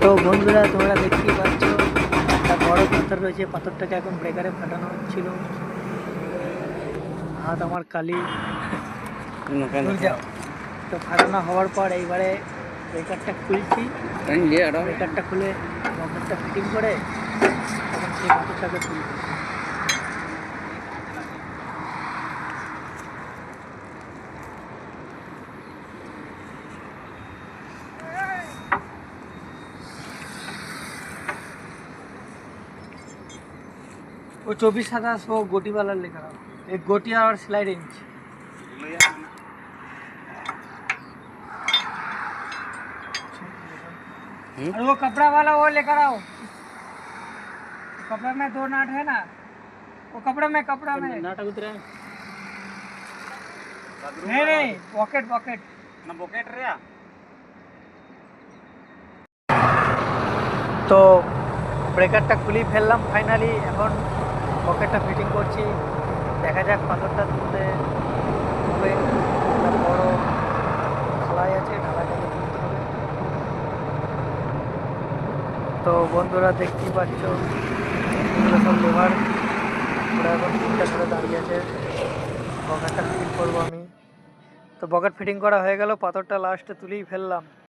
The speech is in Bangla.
তো বন্ধুরা তোমরা দেখতেই পাচ্ছ একটা বড় পাথর রয়েছে, পাথরটাকে এখন ব্রেকারে ফাটানো হচ্ছিল। হাত আমার কালি। তো ফাটানো হওয়ার পর এইবারে ব্রেকারটা খুলছি। ব্রেকারটা খুলে বকেটটা ফিটিং করে এখন সেই পাথরটাকে তুলছি। वो 24,000 वो गोटी वाला लेकर आओ, एक गोटिया और स्लाइड इंच। और वो कपड़ा वाला वो लेकर आओ, कपड़ा में 2 नाट है ना, वो कपड़ा में नाट उतरा है। नहीं पॉकेट ना पॉकेट रे। তো ব্রেকারটা খুলি ফেললাম ফাইনালি। এখন পকেটটা ফিটিং করছি, দেখা যাক পাথরটা তুলতে হবে। একটা বড় ঢালাই আছে, ঢালাইটাকে তুলতে হবে। তো বন্ধুরা দেখতেই পাচ্ছ এগুলো সব লেবার, ওরা এখন তিনটা ধরে দাঁড়িয়ে আছে। পকেটটা ফিটিং করবো আমি। তো পকেট ফিটিং করা হয়ে গেল, পাথরটা লাস্টে তুলেই ফেললাম।